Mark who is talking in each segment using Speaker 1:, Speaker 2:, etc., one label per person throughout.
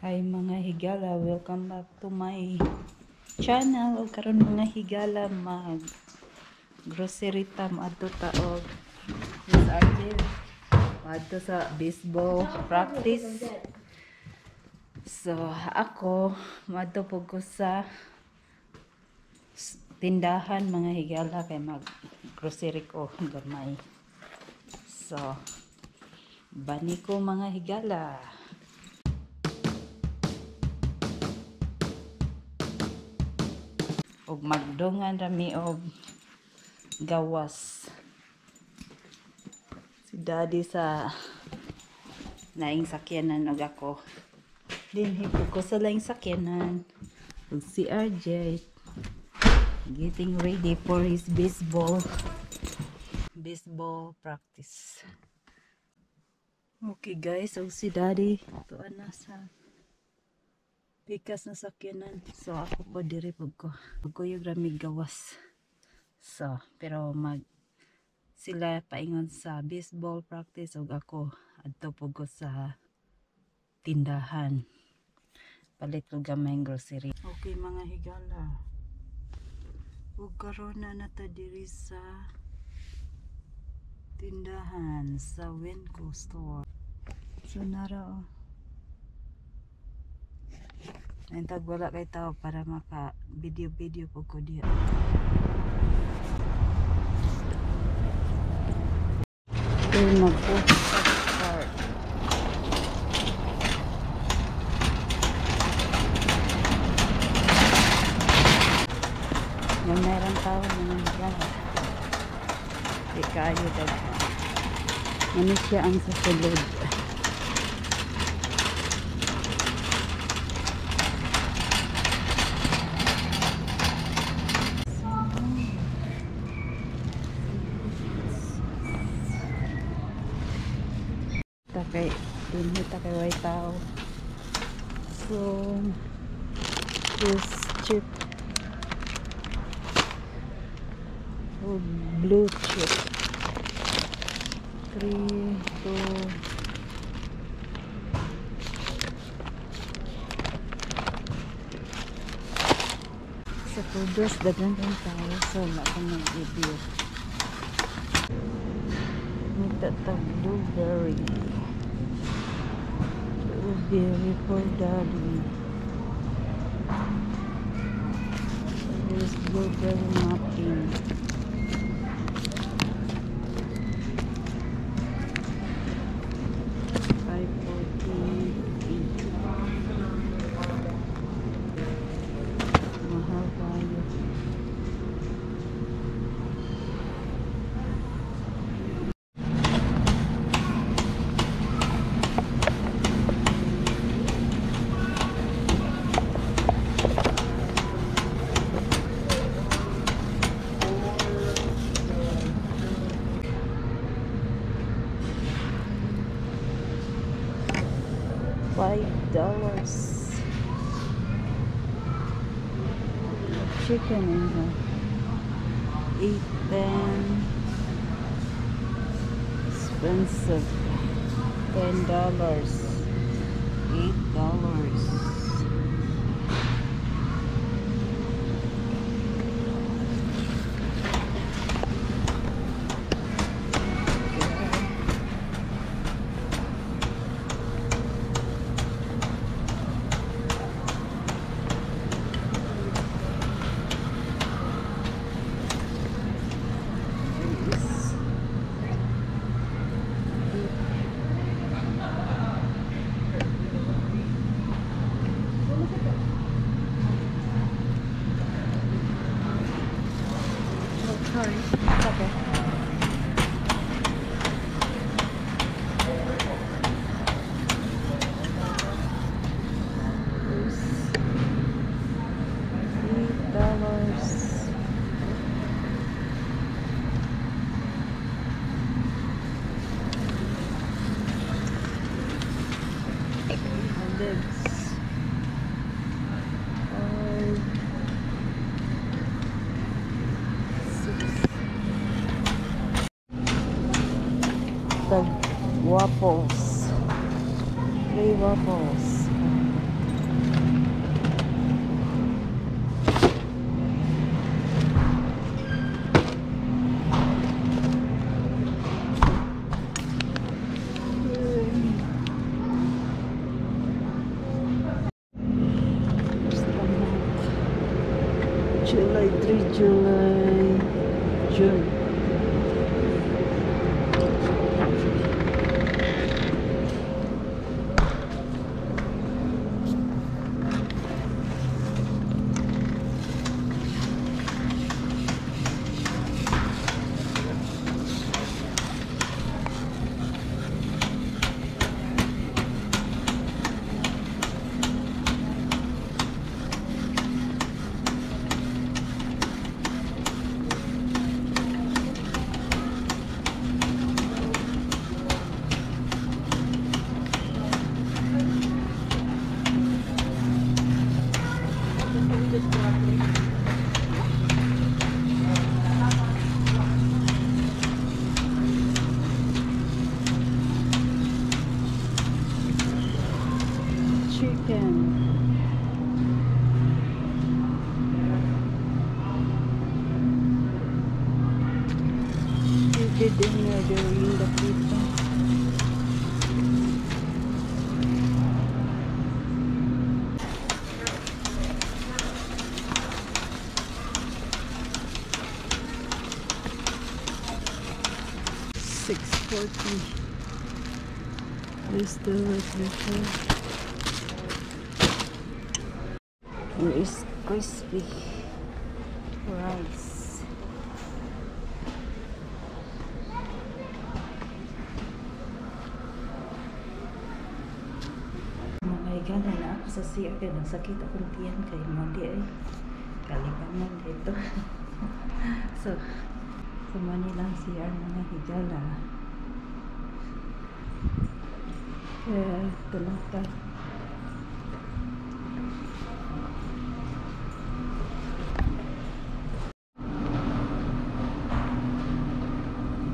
Speaker 1: Hi mga higala, welcome back to my channel. O karon mga higala, mag grocery tam adto taog Miss Argel adto sa baseball practice. So ako madto pug ko sa tindahan mga higala kay mag grocery ko gamay. So bani ko mga higala. Og magdungan rami og gawas. Si daddy sa laing sakyanan og ako. Dinhi ko sa laing sakyanan. Ug si RJ getting ready for his baseball practice. Okay guys, og si daddy tuan na sa pikas na sakyanan. So ako po diri pug ko. Pagkuyog rami gawas. So, pero sila paingon sa baseball practice ug ako adto pug ko sa tindahan. Palit ko gamay grocery. Okay mga higala. Ug karon na nata diri sa tindahan sa Winco store. So nara Nantag wala kay tao para maka video po ko diya. Okay, mag-post sa start. Yung meron tao mga higala. Di kayo daghan. Ano siya ang susunod. Takay dinhi takay way tao. So this chip blue chip 3 to sa produce daghan din tayo so wala ko mag-review. Tag blueberry for daddy. There's blueberry muffin. Mahal tayo. $5 chicken in here. 8 expensive. $10 $8. Sorry. It's okay. $8. Olives. Waffles. 3 waffles. July 3, July, June. Chicken. They did dinner during the pizza. $6.40. Let's do it before. Here is crispy rice. Mga igala na ako sa CR kaya nagsakit akong tiyan kay Modi ay kalibangan dito. So, Manilang CR mga higala. Kaya talata.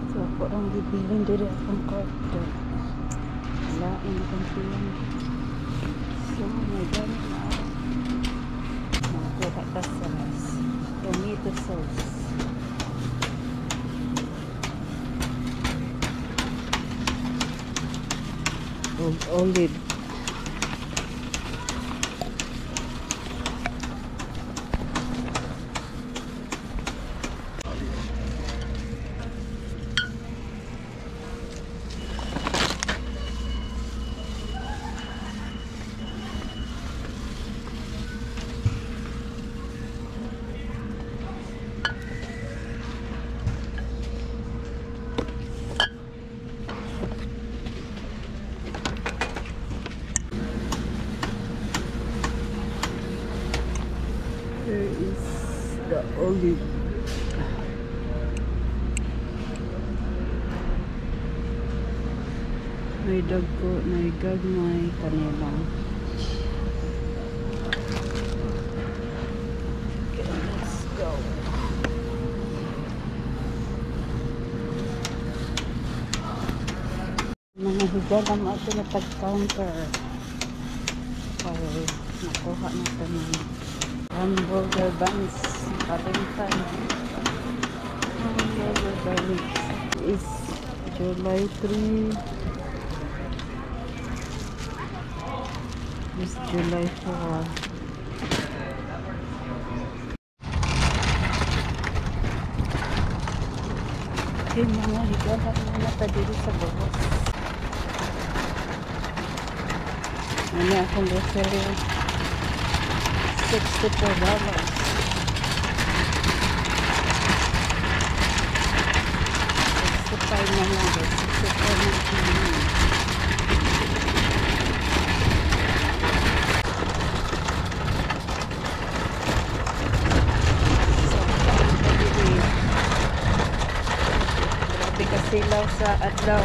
Speaker 1: So, ako ang bibilin dito akong kwarto. Lain akong tiyan. So, may gamit na ako. Makuha ka sa tomato sauce. Olive. Here is the olive. May dagko, may gagmay kanilang. Okay, let's go. Mga higala mo ito na tag-counter para makuha natin ng hamburger buns, Paddington. Hamburger buns is July 3. This July 4. Okay, mga higala na dito sa bawah. Ano akong grocery? $64. 65 na lang. 64 na lang. Grabe kasilaw sa adlaw.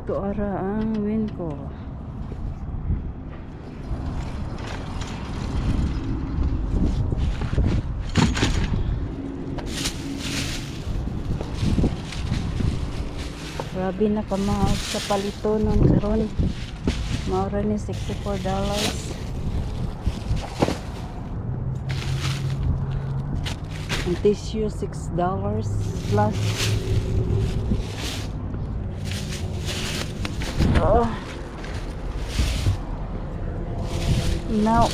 Speaker 1: Ito ara ang win ko. Grabe na kamahal sa palito nun karon. Maura ni $64. Ang tissue $6 plus. Oh. Now.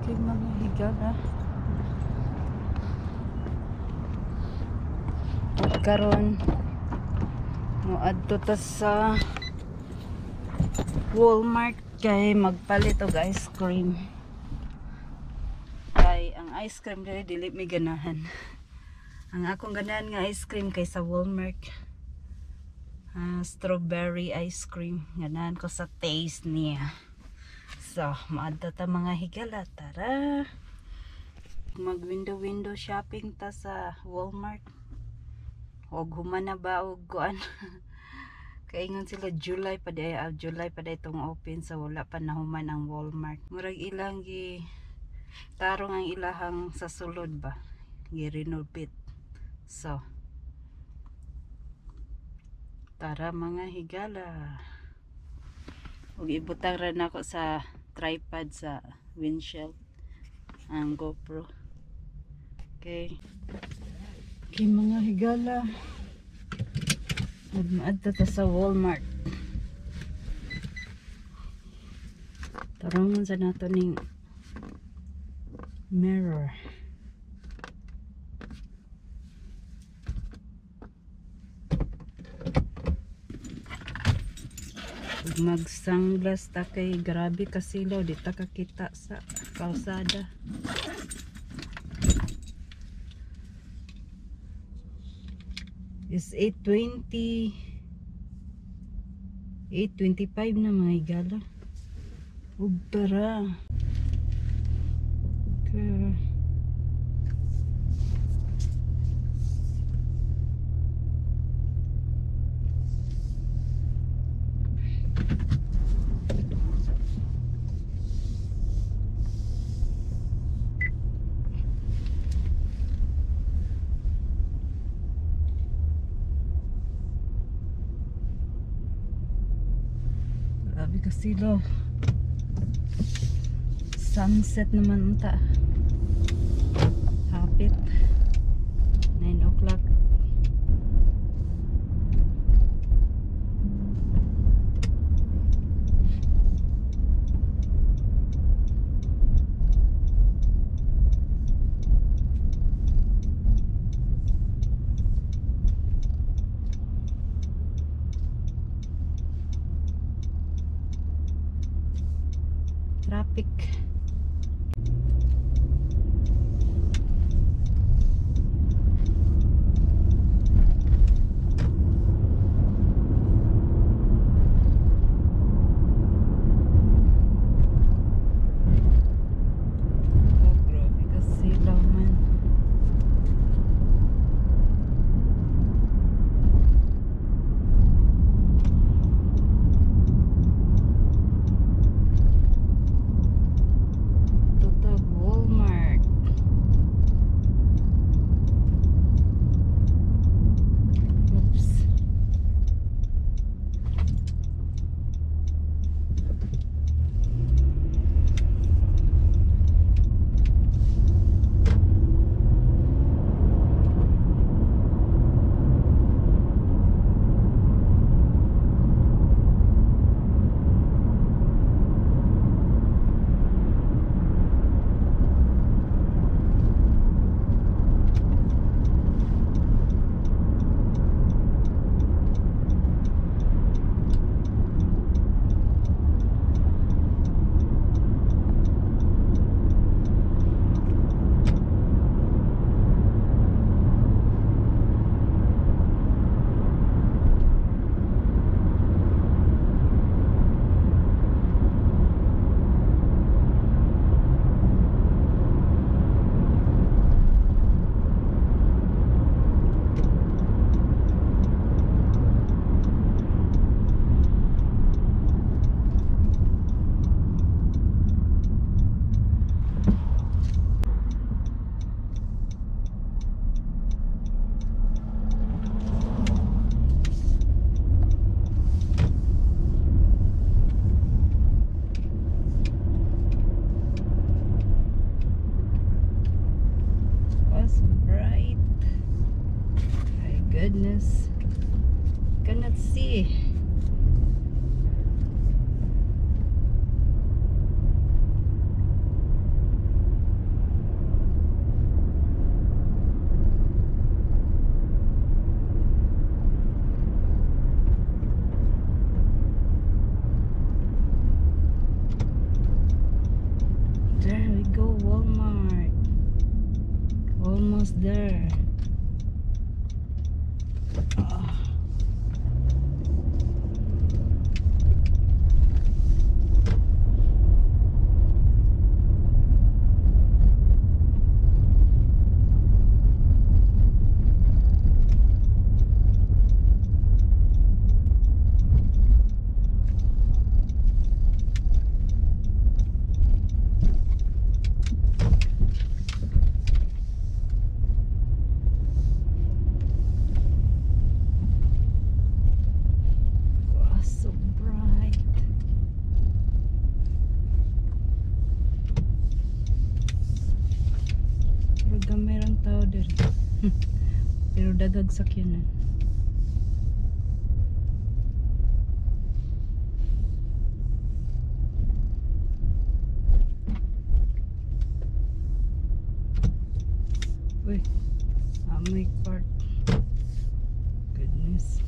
Speaker 1: Kay mga higala. Karon mo adto ta sa Walmart kay magpalit og ice cream. Kay ang ice cream dili dili mi ganahan. Ang akong ganahan nga ice cream kay sa Walmart. Strawberry ice cream. Ganahan ko sa taste niya. So, maadto ta mga higala. Tara. Mag window shopping ta sa Walmart. Og humana ba og kuan. Kaingon sila July pa day itong open, so wala pa nahuman ang Walmart. Murag ilang gi tarong ang ilahang sa sulod ba. Gi-renovate. So, tara mga higala. Og ibutang ra nako sa tripod sa windshield ang GoPro. Okay. Okay mga higala. Nagmaadto ta sa Walmart. Tarangon sa nato ning mirror. Mag-sunglass ta kay grabe kasilaw, di ta kakita sa kalsada. Is 8:20, 8:25 na mga higala. Ug tara. Okay. Grabe kasilaw. Sunset naman unta. Hapit 9 o'clock. Traffic. go, Walmart. Almost there. Pero dagag sakyanan. Uy, may part. Goodness.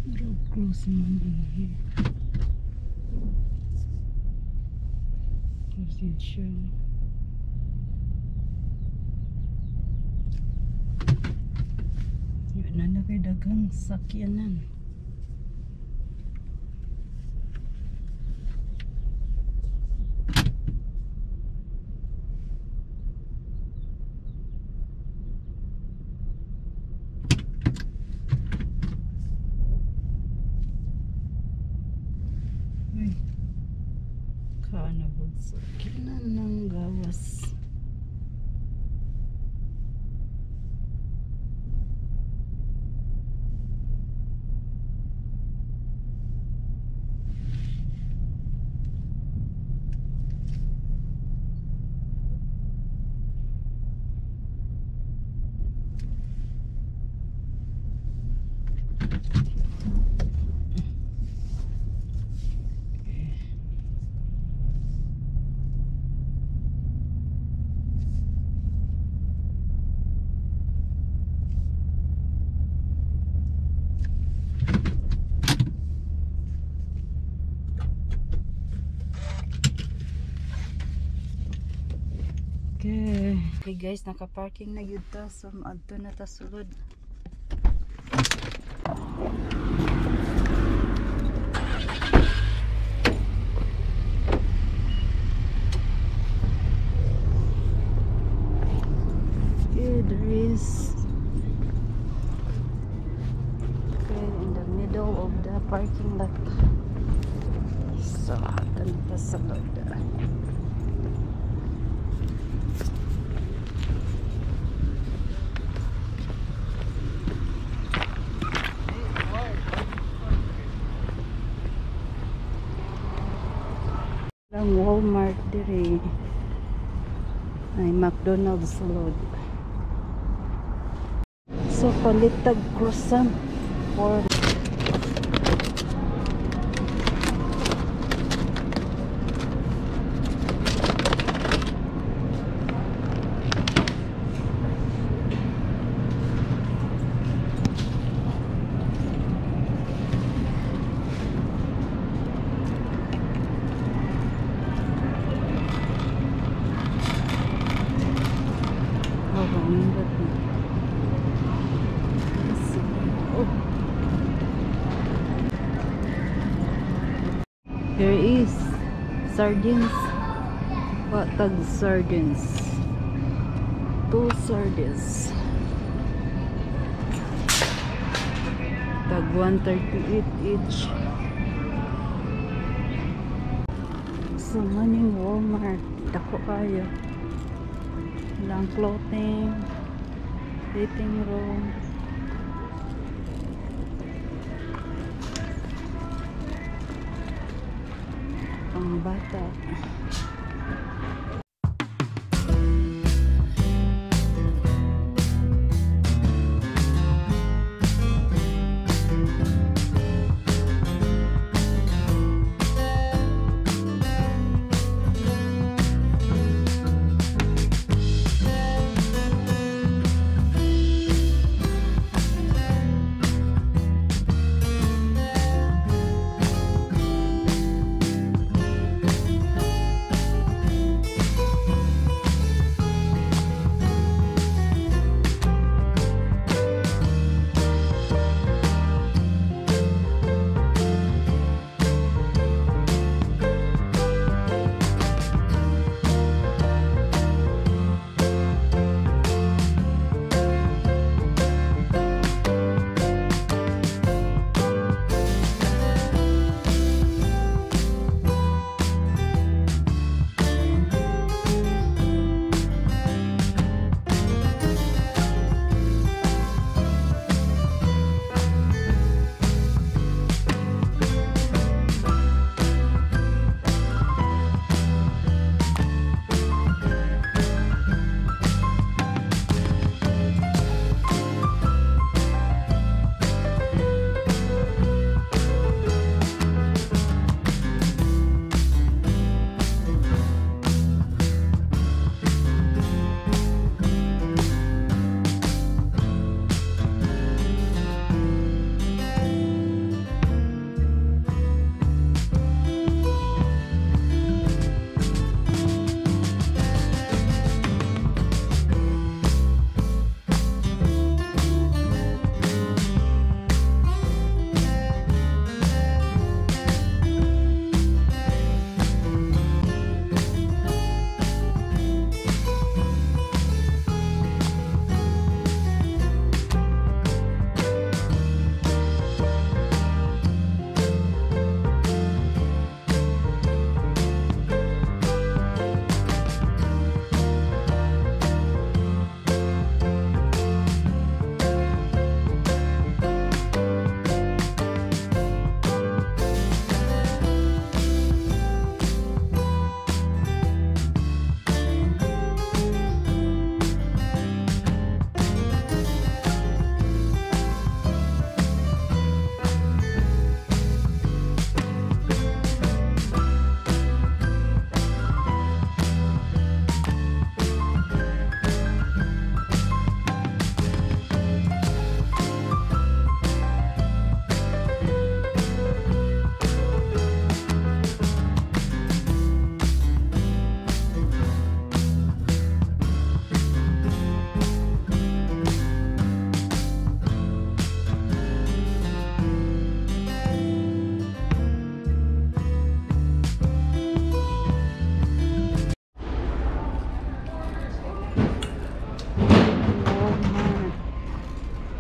Speaker 1: Real close naman din here. Kasi siya. Yun na nagay dagang sakyanan. Kanabog sakyanan ng gawas. Okay guys, naka-parking na yun ta. So, adto na ta sulod. Okay, there is in the middle of the parking lot. So, adto na ta sulod. Ang Walmart dire ay McDonald's sulod. So palitag croissant for here is sardines. What tag sardines? 2 sardines. Tag 138 each. So maning Walmart. Dako kayo. Lang clothing, fitting room. bata.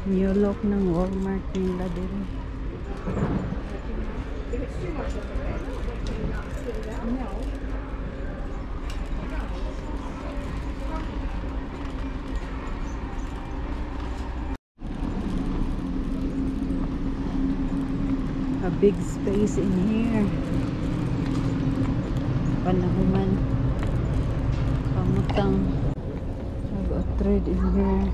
Speaker 1: New look ng Walmart nila din. A big space in here. Panahuman. Pamutang. Have a thread in here.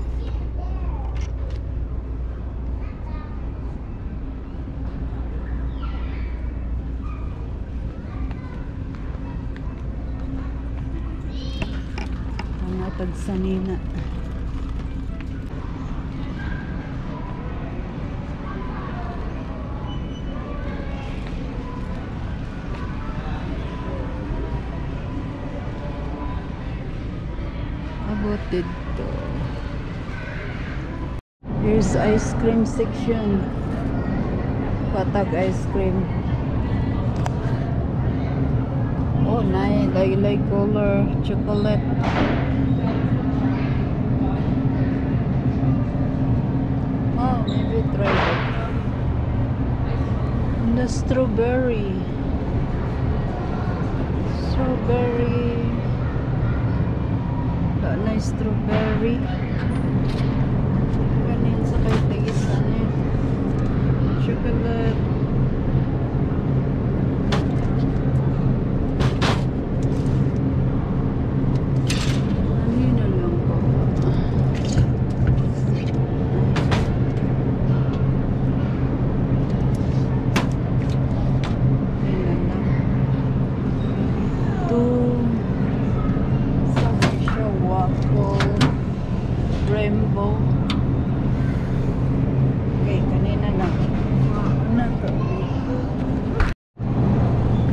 Speaker 1: Tagsanina. Abot dito. Here's ice cream section. Patag ice cream. Oh, nice. Light color chocolate. Maybe try it. And the strawberry. Nice strawberry. Kanin sa kay tigisan eh. Chocolate.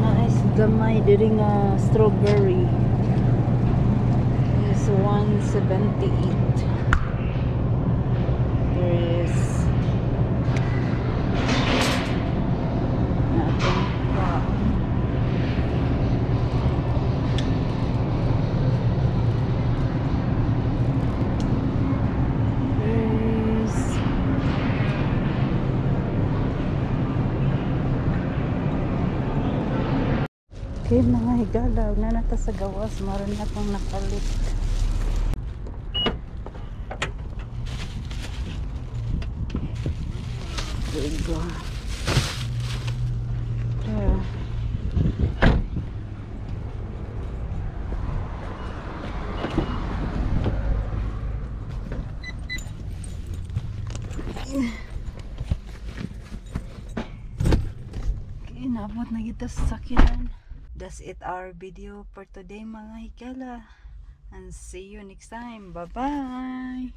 Speaker 1: Nice gamay diri nga strawberry. Is 178. There is natin wow. Okay mga higala, na nata sa gawas, maron na pang nakalit. There you go. There. Okay, naabot na kita sa sakinan. That's it our video for today mga higala, and see you next time. Bye bye.